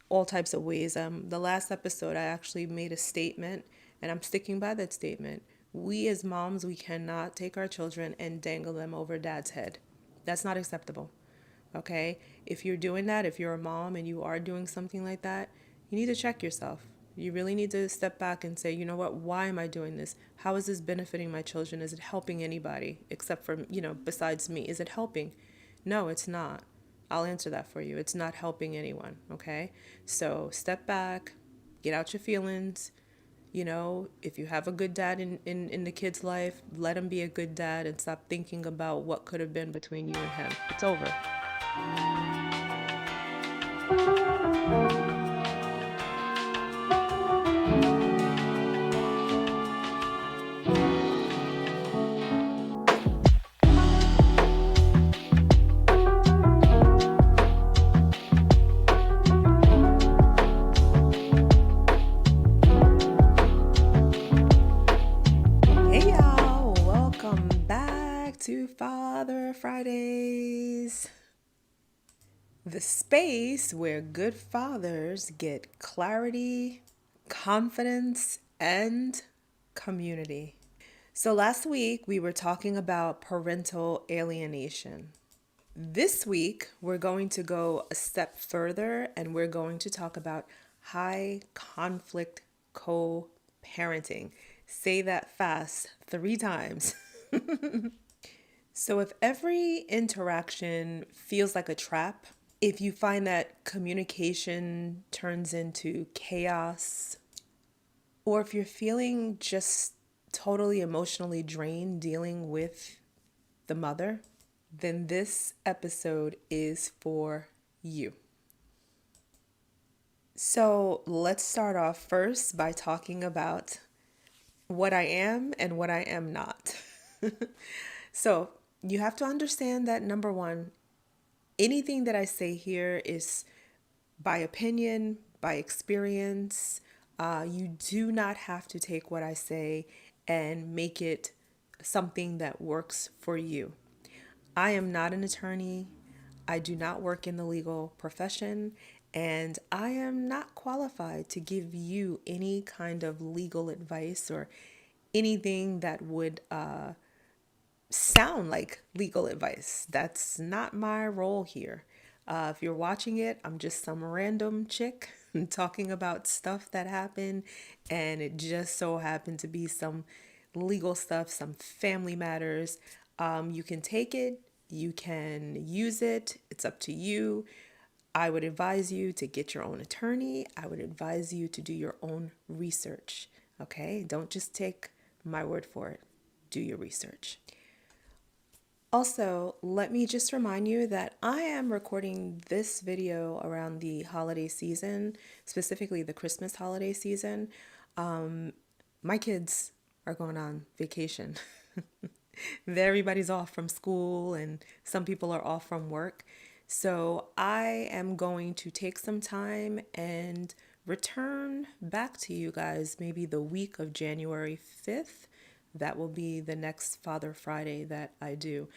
all types of ways. The last episode, I actually made a statement, and I'm sticking by that statement. We as moms, we cannot take our children and dangle them over dad's head. That's not acceptable. Okay? If you're doing that, if you're a mom and you are doing something like that, you need to check yourself. You really need to step back and say, you know what, why am I doing this? How is this benefiting my children? Is it helping anybody except for, besides me? Is it helping? No, it's not. I'll answer that for you. It's not helping anyone, okay? So step back, get out your feelings. If you have a good dad in the kid's life, let him be a good dad and stop thinking about what could have been between you and him. It's over. Hey y'all, welcome back to Father Fridays, the space where good fathers get clarity, confidence, and community. So last week we were talking about parental alienation. This week we're going to go a step further and we're going to talk about high conflict co-parenting. Say that fast 3 times. So if every interaction feels like a trap, if you find that communication turns into chaos, or if you're feeling just totally emotionally drained dealing with the mother, then this episode is for you. So let's start off first by talking about what I am and what I am not. So you have to understand that number one, anything that I say here is by opinion, by experience. You do not have to take what I say and make it something that works for you. I am not an attorney. I do not work in the legal profession, and I am not qualified to give you any kind of legal advice or anything that would sound like legal advice. That's not my role here. If you're watching it, I'm just some random chick talking about stuff that happened, and it just so happened to be some legal stuff, some family matters. You can take it, you can use it, it's up to you. I would advise you to get your own attorney. I would advise you to do your own research. Okay? Don't just take my word for it. Do your research. Also, let me just remind you that I am recording this video around the holiday season, specifically the Christmas holiday season. My kids are going on vacation. Everybody's off from school and some people are off from work. So I am going to take some time and return back to you guys maybe the week of January 5th. That will be the next Father Friday that I do.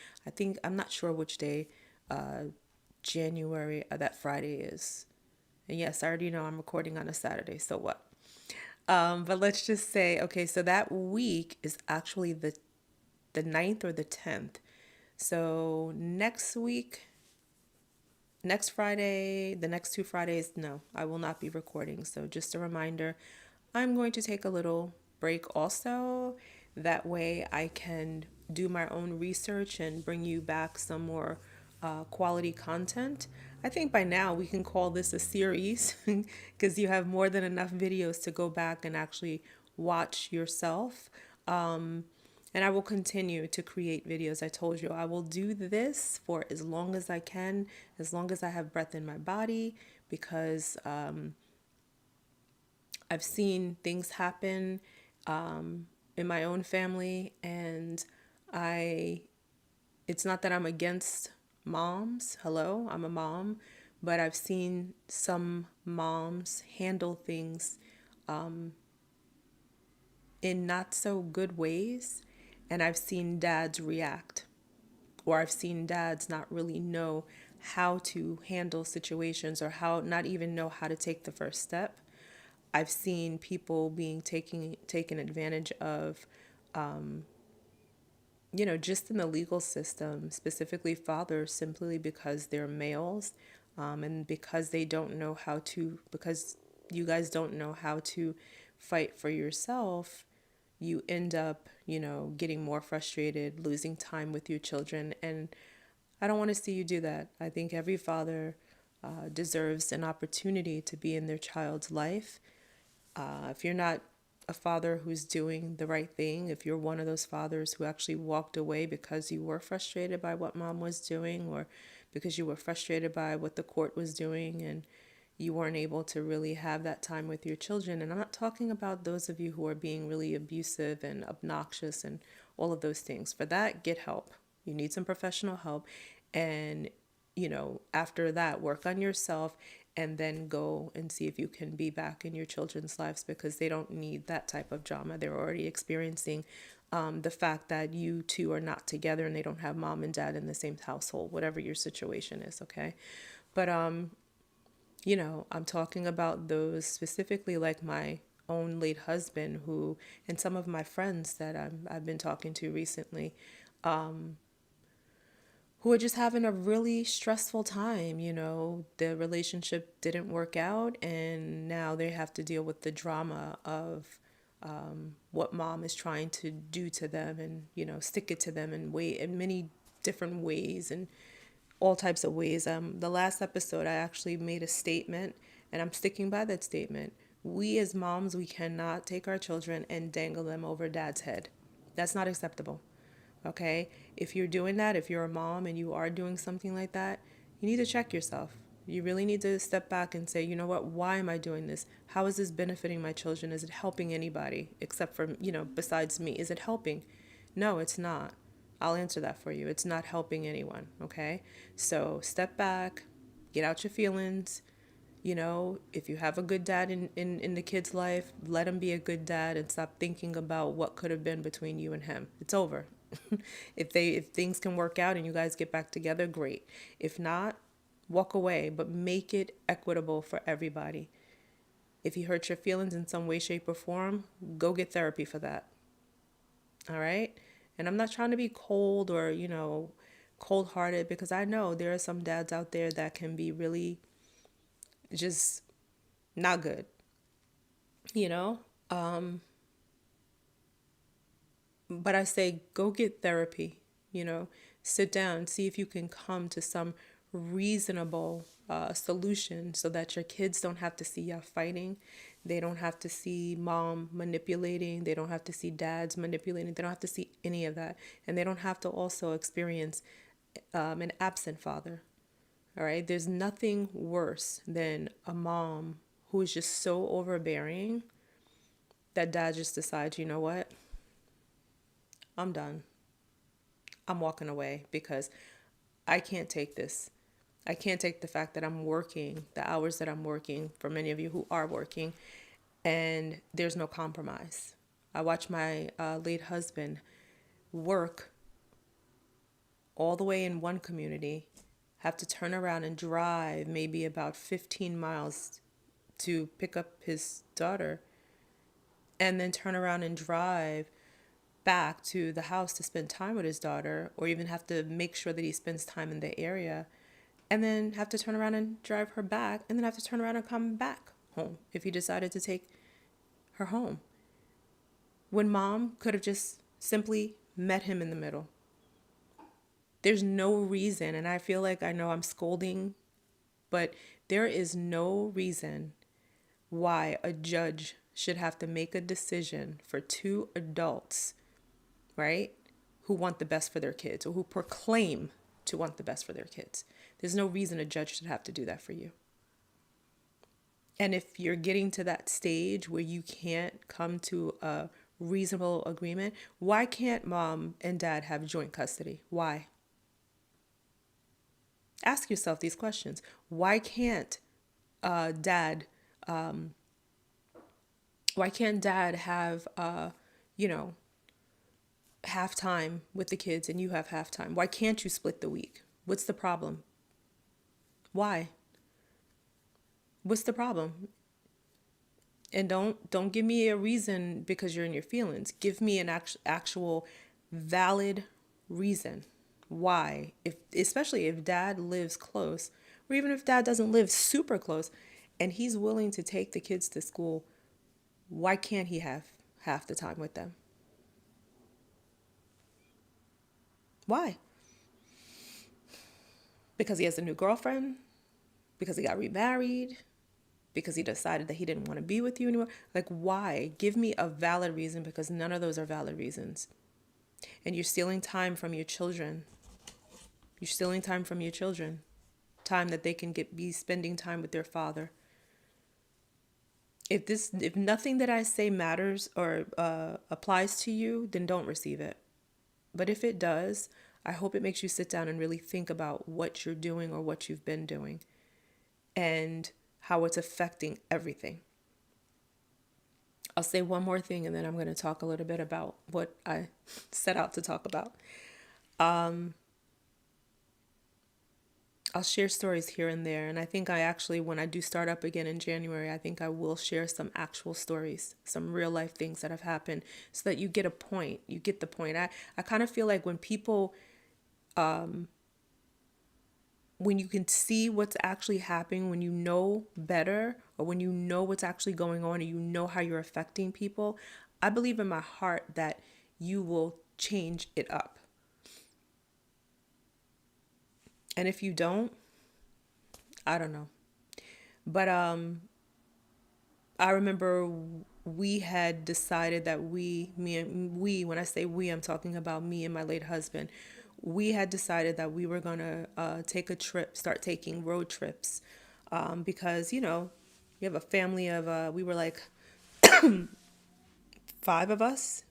I'm not sure which day January that Friday is. And yes, I already know I'm recording on a Saturday, so what? But let's just say, okay, so that week is actually the 9th or the 10th. So next week, next Friday, the next 2 Fridays, no, I will not be recording. So just a reminder, I'm going to take a little break also. That way I can do my own research and bring you back some more quality content. I think by now we can call this a series because you have more than enough videos to go back and actually watch yourself. And I will continue to create videos. I told you I will do this for as long as I can, as long as I have breath in my body, because I've seen things happen in my own family, and it's not that I'm against moms. Hello, I'm a mom, but I've seen some moms handle things in not so good ways, and I've seen dads react, or I've seen dads not really know how to handle situations or how not even know how to take the first step. I've seen people being taken advantage of, just in the legal system, specifically fathers, simply because they're males, and because they don't know how to, because you guys don't know how to fight for yourself, you end up, getting more frustrated, losing time with your children. And I don't want to see you do that. I think every father deserves an opportunity to be in their child's life. If you're not a father who's doing the right thing, if you're one of those fathers who actually walked away because you were frustrated by what mom was doing, or because you were frustrated by what the court was doing and you weren't able to really have that time with your children. And I'm not talking about those of you who are being really abusive and obnoxious and all of those things. For that, get help. You need some professional help. And, after that, work on yourself and then go and see if you can be back in your children's lives, because they don't need that type of drama. They're already experiencing the fact that you two are not together and they don't have mom and dad in the same household, whatever your situation is, okay? But I'm talking about those specifically, like my own late husband, who, and some of my friends that I've been talking to recently, who are just having a really stressful time. The relationship didn't work out, and now they have to deal with the drama of what mom is trying to do to them, and stick it to them in many different ways and all types of ways. The last episode, I actually made a statement, and I'm sticking by that statement. We as moms, we cannot take our children and dangle them over dad's head. That's not acceptable. Okay? If you're doing that, if you're a mom and you are doing something like that, you need to check yourself. You really need to step back and say, you know what, why am I doing this? How is this benefiting my children? Is it helping anybody except for, besides me? Is it helping? No, it's not. I'll answer that for you. It's not helping anyone, okay? So step back, get out your feelings. If you have a good dad in the kid's life, let him be a good dad and stop thinking about what could have been between you and him. It's over. If things can work out and you guys get back together, great. If not, walk away, but make it equitable for everybody. If he hurt your feelings in some way, shape, or form, go get therapy for that. All right? And I'm not trying to be cold or, cold-hearted, because I know there are some dads out there that can be really just not good, you know? But I say, go get therapy, sit down, see if you can come to some reasonable solution, so that your kids don't have to see y'all fighting. They don't have to see mom manipulating. They don't have to see dads manipulating. They don't have to see any of that. And they don't have to also experience an absent father. All right. There's nothing worse than a mom who is just so overbearing that dad just decides, you know what? I'm done. I'm walking away because I can't take this. I can't take the fact that I'm working, the hours that I'm working, for many of you who are working, and there's no compromise. I watch my late husband work all the way in one community, have to turn around and drive maybe about 15 miles to pick up his daughter, and then turn around and drive back to the house to spend time with his daughter, or even have to make sure that he spends time in the area, and then have to turn around and drive her back, and then have to turn around and come back home if he decided to take her home. When mom could have just simply met him in the middle. There's no reason, and I feel like I know I'm scolding, but there is no reason why a judge should have to make a decision for two adults, right, who want the best for their kids, or who proclaim to want the best for their kids. There's no reason a judge should have to do that for you. And if you're getting to that stage where you can't come to a reasonable agreement, why can't mom and dad have joint custody? Why? Ask yourself these questions. Why can't dad have half time with the kids and you have half time? Why can't you split the week? What's the problem? Why? What's the problem? And don't give me a reason because you're in your feelings. Give me an actual valid reason why. If especially if dad lives close, or even if dad doesn't live super close and he's willing to take the kids to school, why can't he have half the time with them? Why? Because he has a new girlfriend? Because he got remarried? Because he decided that he didn't want to be with you anymore? Like, why? Give me a valid reason, because none of those are valid reasons. And you're stealing time from your children. You're stealing time from your children. Time that they can be spending time with their father. If nothing that I say matters or applies to you, then don't receive it. But if it does, I hope it makes you sit down and really think about what you're doing or what you've been doing and how it's affecting everything. I'll say one more thing and then I'm going to talk a little bit about what I set out to talk about. I'll share stories here and there. And I think I actually, when I do start up again in January, I think I will share some actual stories, some real life things that have happened so that you get a point. You get the point. I kind of feel like when people, when you can see what's actually happening, when you know better, or when you know what's actually going on and you know how you're affecting people, I believe in my heart that you will change it up. And if you don't, I don't know. But I remember we had decided that when I say we, I'm talking about me and my late husband. We had decided that we were going to take a trip, start taking road trips. Because, you have a family of, we were like 5 of us.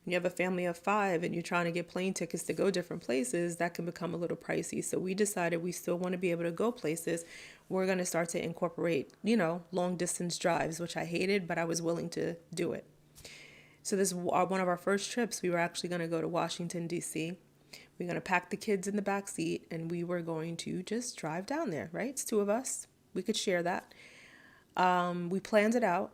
You have a family of 5 and you're trying to get plane tickets to go different places, that can become a little pricey. So we decided we still want to be able to go places. We're going to start to incorporate, long distance drives, which I hated, but I was willing to do it. So this one of our first trips. We were actually going to go to Washington, D.C. We're going to pack the kids in the back seat and we were going to just drive down there, right? It's 2 of us. We could share that. We planned it out.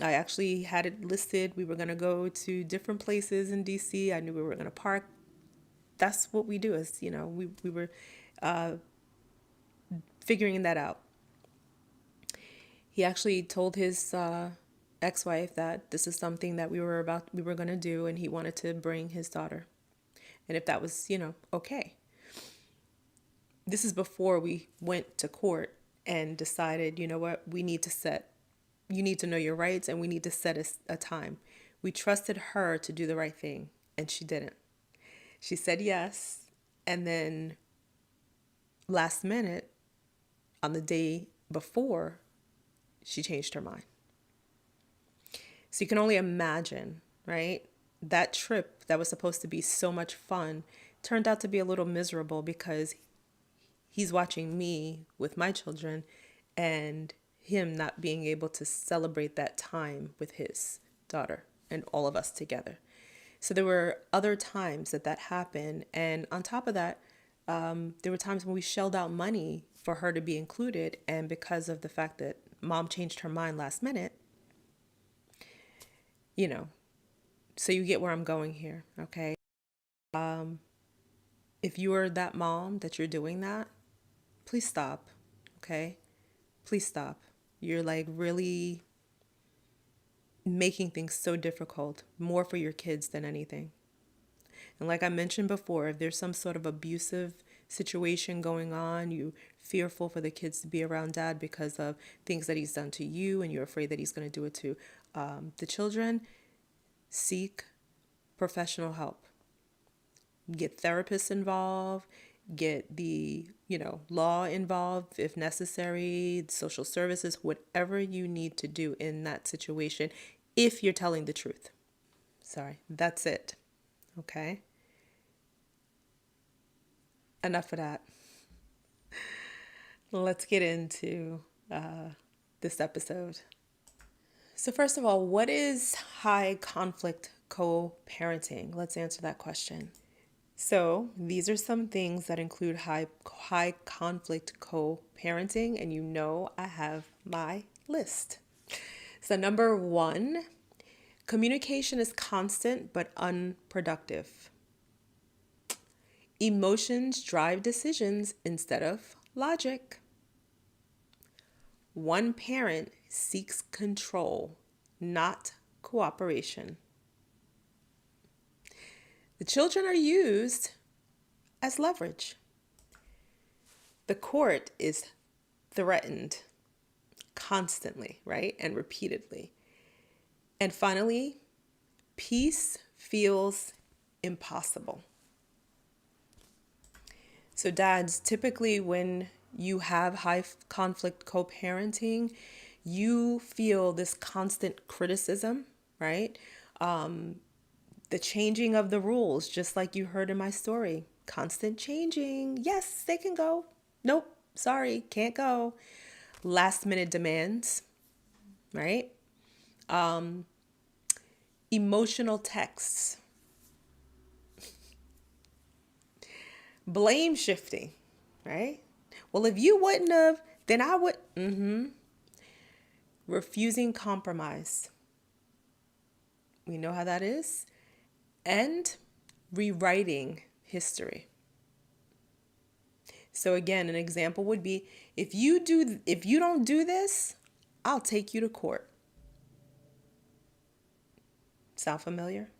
I actually had it listed. We were going to go to different places in DC. I knew we were going to park. That's what we do, is, we were figuring that out. He actually told his ex-wife that this is something that we were going to do, and he wanted to bring his daughter. And if that was, okay. This is before we went to court and decided, you know what, you need to know your rights and we need to set a time. We trusted her to do the right thing, and she didn't. She said yes, and then last minute, on the day before, she changed her mind. So you can only imagine, right? That trip that was supposed to be so much fun turned out to be a little miserable because he's watching me with my children and him not being able to celebrate that time with his daughter and all of us together. So there were other times that happened. And on top of that, there were times when we shelled out money for her to be included. And because of the fact that mom changed her mind last minute, so you get where I'm going here. Okay. If you are that mom that you're doing that, please stop. Okay. Please stop. You're like really making things so difficult, more for your kids than anything. And like I mentioned before, if there's some sort of abusive situation going on, you fearful for the kids to be around dad because of things that he's done to you, and you're afraid that he's going to do it to the children, seek professional help. Get therapists involved, get the, law involved if necessary, social services, whatever you need to do in that situation, if you're telling the truth. Sorry, that's it. Okay? Enough of that. Let's get into this episode. So first of all, what is high conflict co-parenting? Let's answer that question. So these are some things that include high conflict co-parenting, and you know I have my list. So number one, communication is constant but unproductive. Emotions drive decisions instead of logic. One parent seeks control, not cooperation. The children are used as leverage. The court is threatened constantly, right? And repeatedly. And finally, peace feels impossible. So, dads, typically when you have high conflict co parenting, you feel this constant criticism, right? The changing of the rules, just like you heard in my story. Constant changing. Yes, they can go. Nope, sorry, can't go. Last minute demands, right? Emotional texts. Blame shifting, right? Well, if you wouldn't have, then I would. Refusing compromise. We know how that is. And rewriting history. So again, an example would be if you don't do this, I'll take you to court. Sound familiar?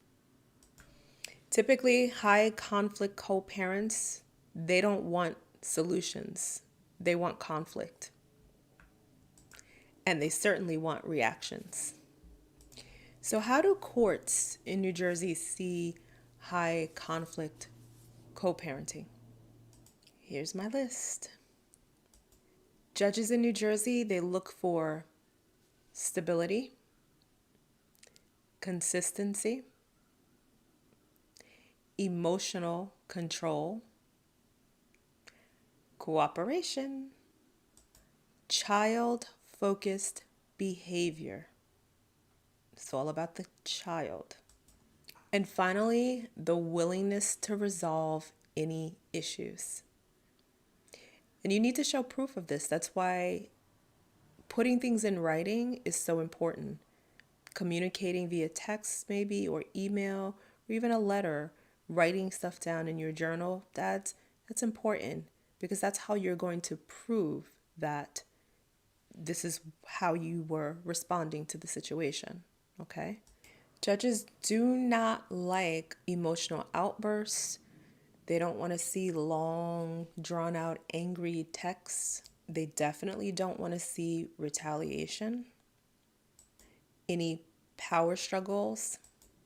Typically, high conflict co-parents, they don't want solutions. They want conflict. And they certainly want reactions. So how do courts in New Jersey see high conflict co-parenting? Here's my list. Judges in New Jersey, they look for stability, consistency, emotional control, cooperation, child-focused behavior. It's all about the child. And finally, the willingness to resolve any issues. And you need to show proof of this. That's why putting things in writing is so important. Communicating via text maybe, or email, or even a letter, writing stuff down in your journal, that's important, because that's how you're going to prove that this is how you were responding to the situation, okay? Judges do not like emotional outbursts. They don't want to see long, drawn out, angry texts. They definitely don't want to see retaliation. Any power struggles.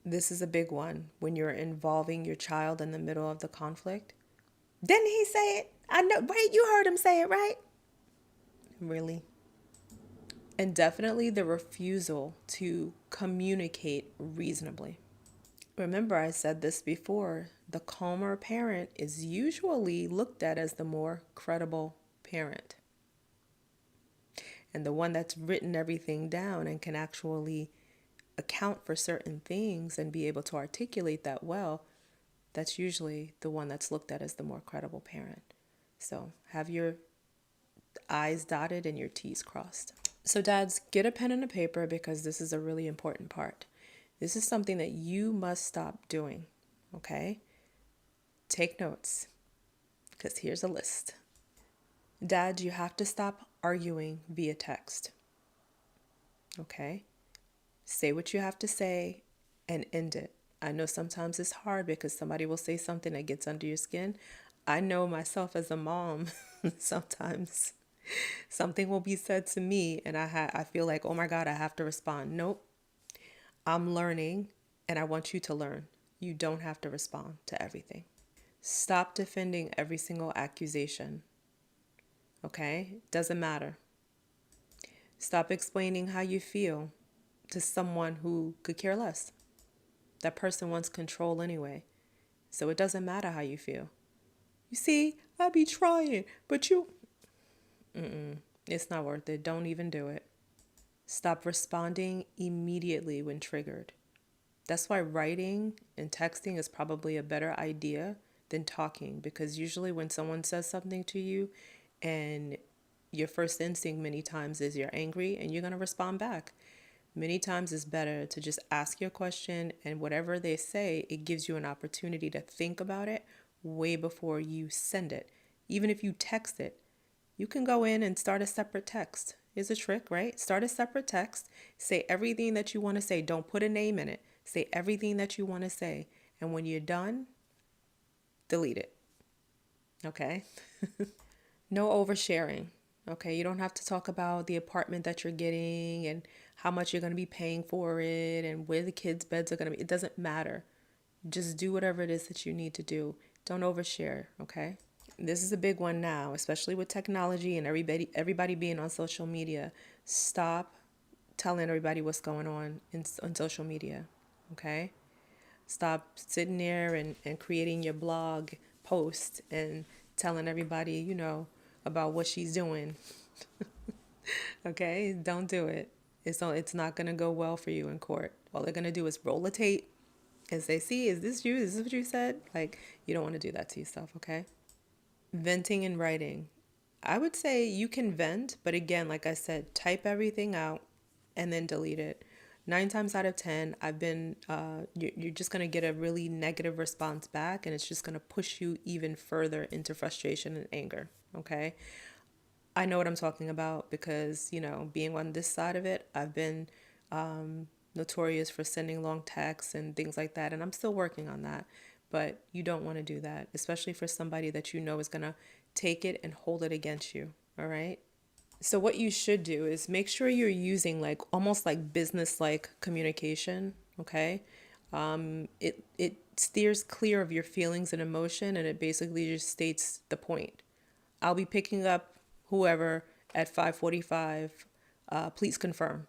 This is a big one when you're involving your child in the middle of the conflict. Didn't he say it? I know, right? You heard him say it, right? Really? And definitely the refusal to communicate reasonably. Remember, I said this before, the calmer parent is usually looked at as the more credible parent. And the one that's written everything down and can actually account for certain things and be able to articulate that well, that's usually the one that's looked at as the more credible parent. So have your I's dotted and your T's crossed. So dads, get a pen and a paper, because this is a really important part. This is something that you must stop doing, okay? Take notes, because here's a list. Dad, you have to stop arguing via text, okay? Say what you have to say and end it. I know sometimes it's hard because somebody will say something that gets under your skin. I know myself as a mom, sometimes something will be said to me and I feel like, oh my God, I have to respond. Nope. I'm learning and I want you to learn. You don't have to respond to everything. Stop defending every single accusation. Okay? Doesn't matter. Stop explaining how you feel to someone who could care less. That person wants control anyway. So it doesn't matter how you feel. You see, I be trying, but you... It's not worth it. Don't even do it. Stop responding immediately when triggered. That's why writing and texting is probably a better idea than talking, because usually when someone says something to you and your first instinct many times is you're angry and you're going to respond back. Many times it's better to just ask your question, and whatever they say, it gives you an opportunity to think about it way before you send it. Even if you text it, you can go in and start a separate text. Is a trick, right? Start a separate text. Say everything that you want to say. Don't put a name in it. Say everything that you want to say. And when you're done, delete it. Okay? No oversharing. Okay, you don't have to talk about the apartment that you're getting and how much you're going to be paying for it and where the kids' beds are going to be. It doesn't matter. Just do whatever it is that you need to do. Don't overshare, okay? This is a big one now, especially with technology and everybody being on social media. Stop telling everybody what's going on social media, okay? Stop sitting there and creating your blog post and telling everybody, about what she's doing. Okay? Don't do it. It's not going to go well for you in court. All they're going to do is roll the tape and say, see, is this you? Is this what you said? Like, you don't want to do that to yourself, okay? Venting and writing. I would say you can vent, but again, like I said, type everything out and then delete it. 9 times out of 10, you're just going to get a really negative response back, and it's just going to push you even further into frustration and anger. Okay. I know what I'm talking about because, being on this side of it, I've been notorious for sending long texts and things like that. And I'm still working on that. But you don't want to do that, especially for somebody that you know is going to take it and hold it against you. All right. So what you should do is make sure you're using like almost like business like communication. Okay. It steers clear of your feelings and emotion, and it basically just states the point. I'll be picking up whoever at 5:45. Please confirm,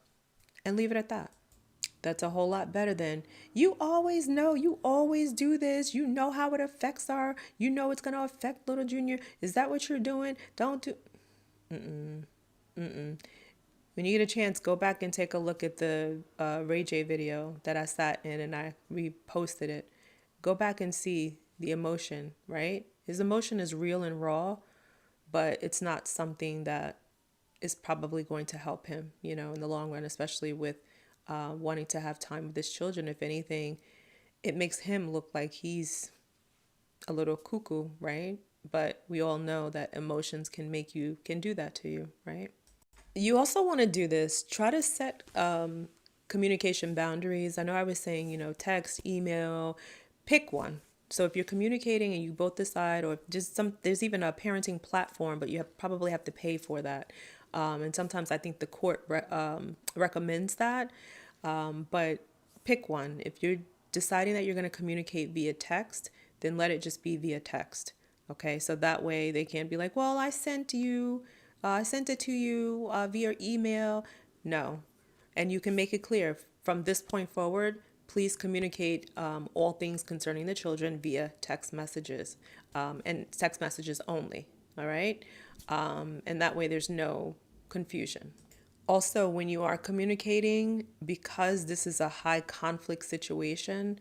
and leave it at that. That's a whole lot better than you always know, you always do this, you know how it affects it's going to affect little Junior. Is that what you're doing? Don't do. When you get a chance, go back and take a look at the Ray J video that I sat in and I reposted it. Go back and see the emotion, right? His emotion is real and raw, but it's not something that is probably going to help him, in the long run, especially with wanting to have time with his children. If anything, it makes him look like he's a little cuckoo, right? But we all know that emotions can do that to you, right? You also want to do this. Try to set communication boundaries. I know I was saying, text, email, pick one. So if you're communicating and you both decide, or just there's even a parenting platform, but probably have to pay for that. And sometimes I think the court recommends that. But pick one. If you're deciding that you're going to communicate via text, then let it just be via text. Okay, so that way they can't be like, well, I sent it to you via email. No. And you can make it clear from this point forward, please communicate all things concerning the children via text messages and text messages only. All right. And that way there's no confusion. Also, when you are communicating, because this is a high conflict situation,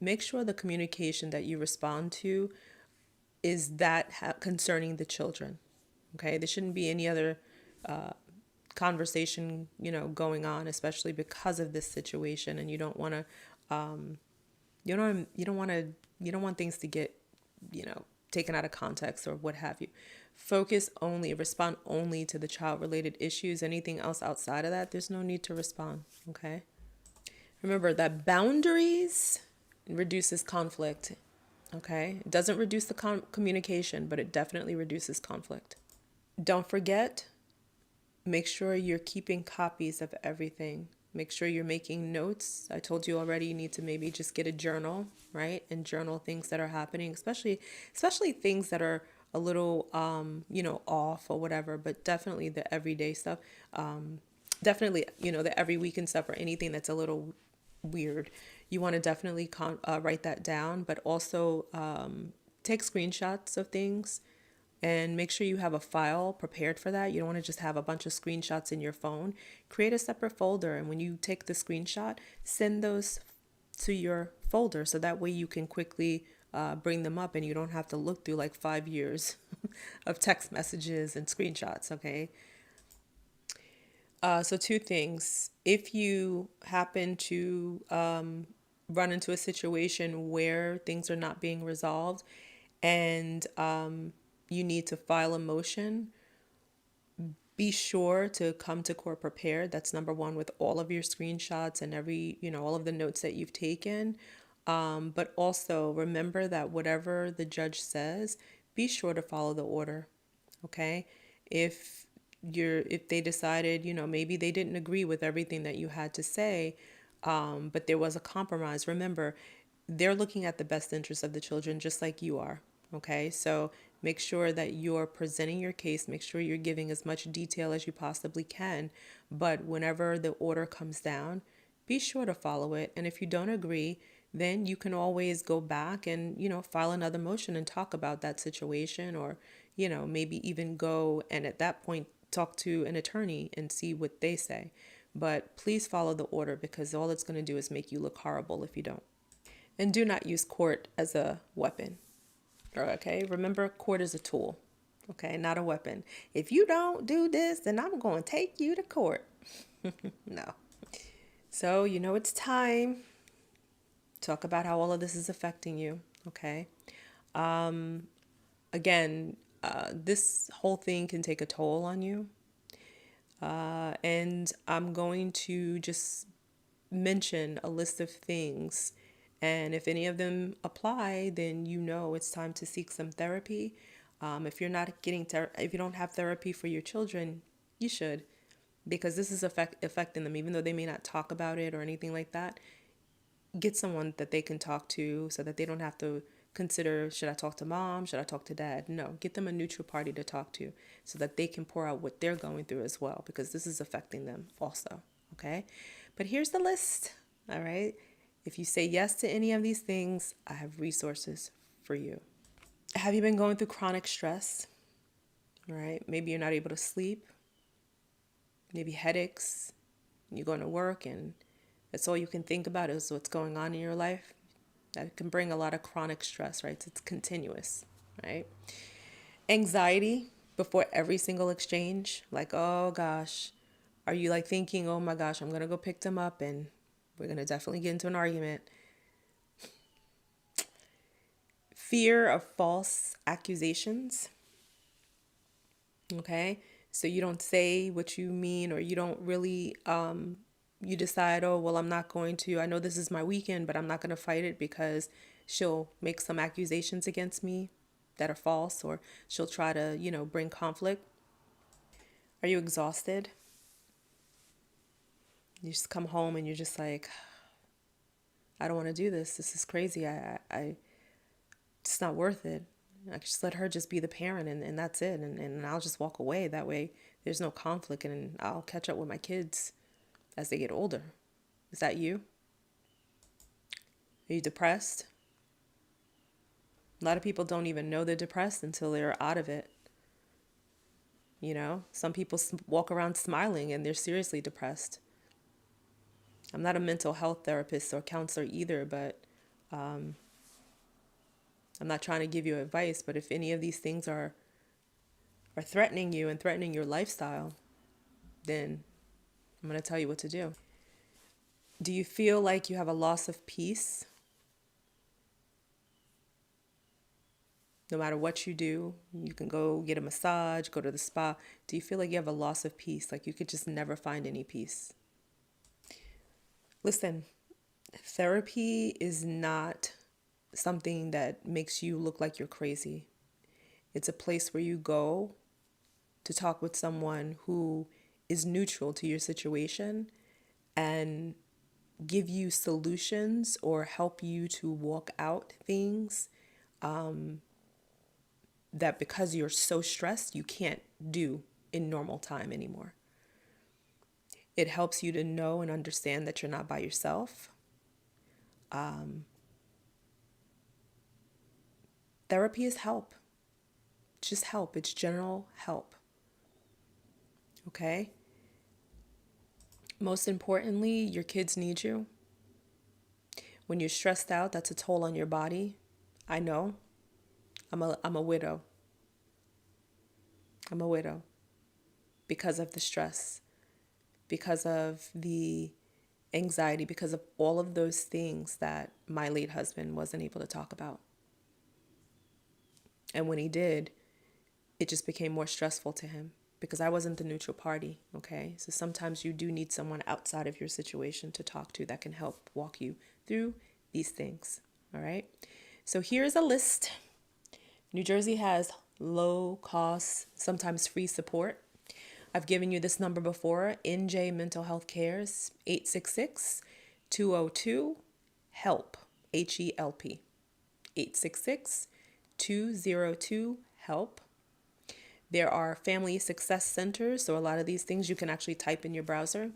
make sure the communication that you respond to is that concerning the children. Okay, there shouldn't be any other conversation, going on, especially because of this situation, and you don't want to, you don't want things to get, taken out of context or what have you. Respond only to the child-related issues. Anything else outside of that, there's no need to respond. Okay. Remember that boundaries reduces conflict. Okay, it doesn't reduce the communication, but it definitely reduces conflict. Don't forget, make sure you're keeping copies of everything. Make sure you're making notes. I told you already, you need to maybe just get a journal, right? And journal things that are happening, especially things that are a little, off or whatever, but definitely the everyday stuff. Definitely, the every weekend stuff or anything that's a little weird. You want to definitely write that down, but also take screenshots of things. And make sure you have a file prepared for that. You don't want to just have a bunch of screenshots in your phone. Create a separate folder. And when you take the screenshot, send those to your folder. So that way you can quickly bring them up, and you don't have to look through like 5 years of text messages and screenshots, okay? So two things. If you happen to run into a situation where things are not being resolved and you need to file a motion, be sure to come to court prepared. That's number one, with all of your screenshots and all of the notes that you've taken. But also remember that whatever the judge says, be sure to follow the order. Okay? If if they decided, maybe they didn't agree with everything that you had to say, but there was a compromise. Remember, they're looking at the best interest of the children just like you are. Okay, so make sure that you're presenting your case, make sure you're giving as much detail as you possibly can. But whenever the order comes down, be sure to follow it. And if you don't agree, then you can always go back and, file another motion and talk about that situation, or, maybe even go and at that point talk to an attorney and see what they say. But please follow the order, because all it's going to do is make you look horrible if you don't. And do not use court as a weapon. Okay, remember, court is a tool, okay, not a weapon. If you don't do this, then I'm going to take you to court. No. So, it's time to talk about how all of this is affecting you, okay? Again, this whole thing can take a toll on you. And I'm going to just mention a list of things. And if any of them apply, then it's time to seek some therapy. If you're not if you don't have therapy for your children, you should, because this is affecting them, even though they may not talk about it or anything like that. Get someone that they can talk to so that they don't have to consider, should I talk to mom? Should I talk to dad? No, get them a neutral party to talk to so that they can pour out what they're going through as well, because this is affecting them also. Okay. But here's the list. All right. If you say yes to any of these things, I have resources for you. Have you been going through chronic stress? All right. Maybe you're not able to sleep. Maybe headaches. You're going to work and that's all you can think about is what's going on in your life. That can bring a lot of chronic stress, right? It's continuous, right? Anxiety before every single exchange. Like, oh gosh. Are you like thinking, oh my gosh, I'm going to go pick them up and we're going to definitely get into an argument. Fear of false accusations. Okay? So you don't say what you mean, or you don't really, you decide, oh, well, I'm not going to, I know this is my weekend, but I'm not going to fight it because she'll make some accusations against me that are false, or she'll try to, bring conflict. Are you exhausted? You just come home and you're just like, I don't want to do this. This is crazy. It's not worth it. I just let her just be the parent, and that's it. And I'll just walk away. That way there's no conflict, and I'll catch up with my kids as they get older. Is that you? Are you depressed? A lot of people don't even know they're depressed until they're out of it. Some people walk around smiling and they're seriously depressed. I'm not a mental health therapist or counselor either, but I'm not trying to give you advice. But if any of these things are threatening you and threatening your lifestyle, then I'm going to tell you what to do. Do you feel like you have a loss of peace? No matter what you do, you can go get a massage, go to the spa. Do you feel like you have a loss of peace? Like you could just never find any peace? Listen, therapy is not something that makes you look like you're crazy. It's a place where you go to talk with someone who is neutral to your situation and give you solutions or help you to walk out things that because you're so stressed, you can't do in normal time anymore. It helps you to know and understand that you're not by yourself. Therapy is help. It's just help. It's general help. Okay? Most importantly, your kids need you. When you're stressed out, that's a toll on your body. I know I'm a widow. I'm a widow because of the stress, because of the anxiety, because of all of those things that my late husband wasn't able to talk about. And when he did, it just became more stressful to him because I wasn't the neutral party. Okay. So sometimes you do need someone outside of your situation to talk to that can help walk you through these things. All right. So here's a list. New Jersey has low cost, sometimes free support. I've given you this number before. NJ Mental Health Cares, 866-202-HELP, HELP, 866-202-HELP. There are family success centers, so a lot of these things you can actually type in your browser.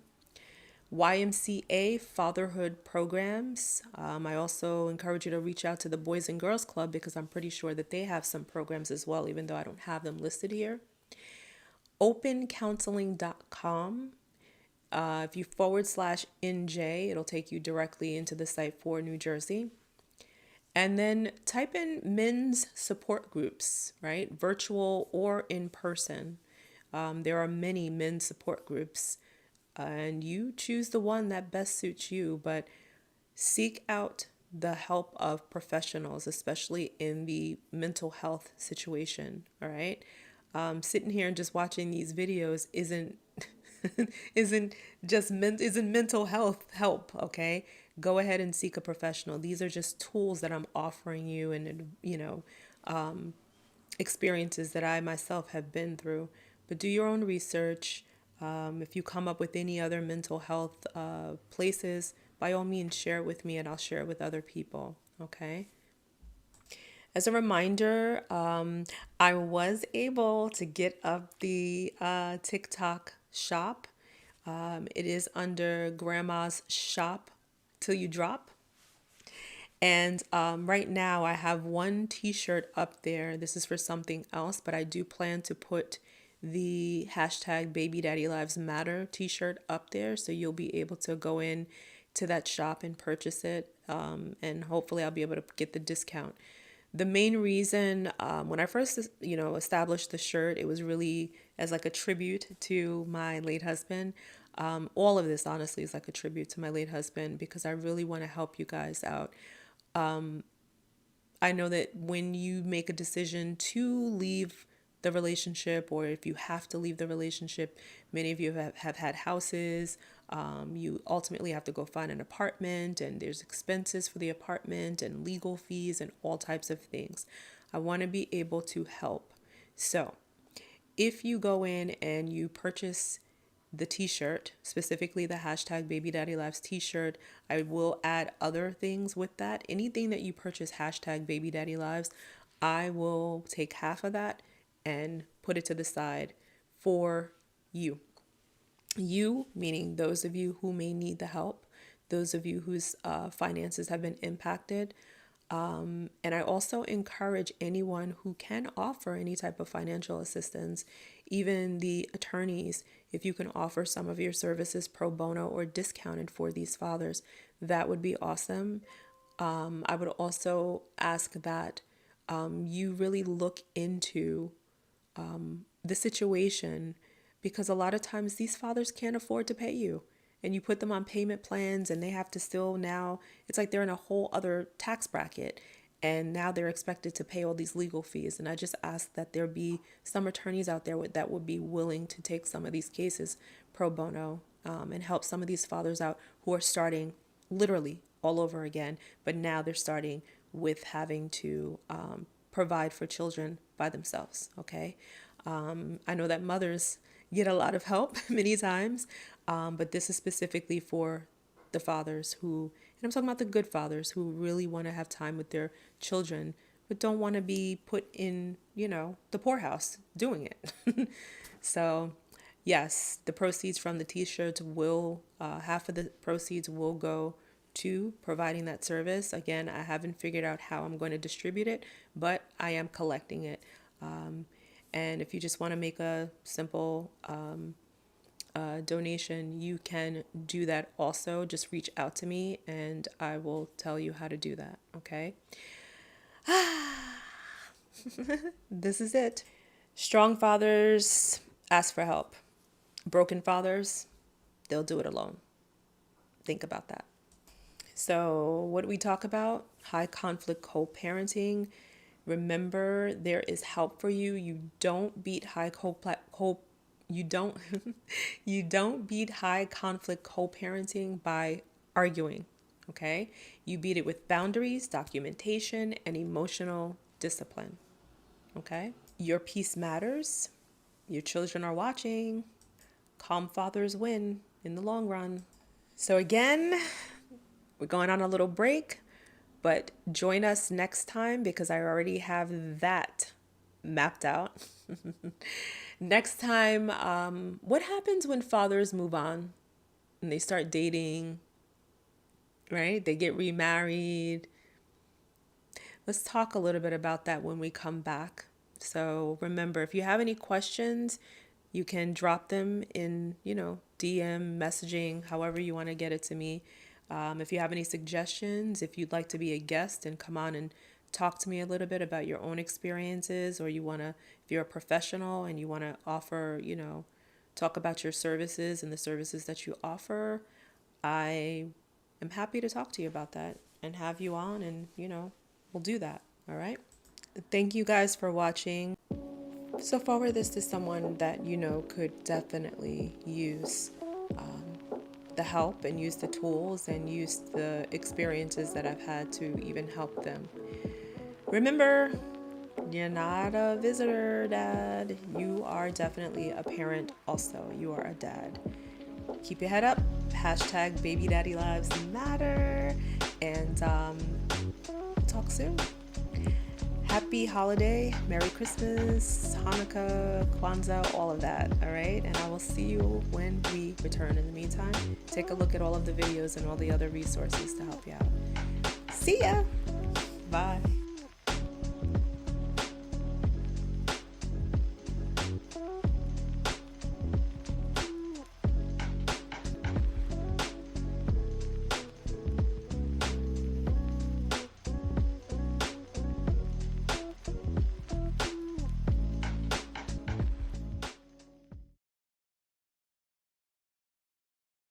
YMCA Fatherhood programs. I also encourage you to reach out to the Boys and Girls Club because I'm pretty sure that they have some programs as well, even though I don't have them listed here. Opencounseling.com. If you /NJ, it'll take you directly into the site for New Jersey. And then type in men's support groups, right? Virtual or in person. There are many men's support groups, and you choose the one that best suits you, but seek out the help of professionals, especially in the mental health situation. All right. Sitting here and just watching these videos isn't isn't mental health help. Okay, go ahead and seek a professional. These are just tools that I'm offering you, and experiences that I myself have been through. But do your own research. If you come up with any other mental health places, by all means, share it with me and I'll share it with other people. Okay. As a reminder, I was able to get up the TikTok shop. It is under Grandma's Shop Till You Drop. And right now I have one t-shirt up there. This is for something else, but I do plan to put the hashtag babydaddylivesmatter t-shirt up there. So you'll be able to go in to that shop and purchase it. And hopefully I'll be able to get the discount. The main reason when I first, established the shirt, it was really as like a tribute to my late husband. All of this, honestly, is like a tribute to my late husband because I really want to help you guys out. I know that when you make a decision to leave the relationship, or if you have to leave the relationship, many of you have had houses. You ultimately have to go find an apartment, and there's expenses for the apartment and legal fees and all types of things. I want to be able to help. So if you go in and you purchase the t-shirt, specifically the hashtag Baby Daddy Lives t-shirt, I will add other things with that. Anything that you purchase hashtag Baby Daddy Lives, I will take half of that and put it to the side for you. You, meaning those of you who may need the help, those of you whose finances have been impacted. And I also encourage anyone who can offer any type of financial assistance, even the attorneys, if you can offer some of your services pro bono or discounted for these fathers, that would be awesome. I would also ask that you really look into the situation, because a lot of times these fathers can't afford to pay you, and you put them on payment plans and they have to still, now it's like they're in a whole other tax bracket, and now they're expected to pay all these legal fees. And I just ask that there be some attorneys out there that would be willing to take some of these cases pro bono, and help some of these fathers out who are starting literally all over again, but now they're starting with having to provide for children by themselves. Okay. I know that mothers get a lot of help many times, but this is specifically for the fathers who, and I'm talking about the good fathers who really want to have time with their children, but don't want to be put in, the poorhouse doing it. So, yes, the proceeds from the t-shirts will, half of the proceeds will go to providing that service. Again, I haven't figured out how I'm going to distribute it, but I am collecting it. And if you just want to make a simple donation, you can do that also. Just reach out to me and I will tell you how to do that. Okay. This is it. Strong fathers ask for help. Broken fathers, they'll do it alone. Think about that. So, what do we talk about? High conflict co-parenting. Remember, there is help for you. You don't beat you don't you don't beat high conflict co-parenting by arguing, okay? You beat it with boundaries, documentation, and emotional discipline. Okay? Your peace matters. Your children are watching. Calm fathers win in the long run. So again, we're going on a little break, but join us next time because I already have that mapped out. Next time, what happens when fathers move on and they start dating, right? They get remarried. Let's talk a little bit about that when we come back. So remember, if you have any questions, you can drop them in, DM, messaging, however you want to get it to me. If you have any suggestions, if you'd like to be a guest and come on and talk to me a little bit about your own experiences, or if you're a professional and you want to offer, talk about your services and the services that you offer, I am happy to talk to you about that and have you on and, we'll do that. All right. Thank you guys for watching. So forward this to someone that could definitely use the help and use the tools and use the experiences that I've had to even help them. Remember, you're not a visitor, Dad. You are definitely a parent also. You are a dad. Keep your head up. Hashtag babydaddylivesmatter. And talk soon. Happy holiday, Merry Christmas, Hanukkah, Kwanzaa, all of that, all right? And I will see you when we return. In the meantime, take a look at all of the videos and all the other resources to help you out. See ya! Bye.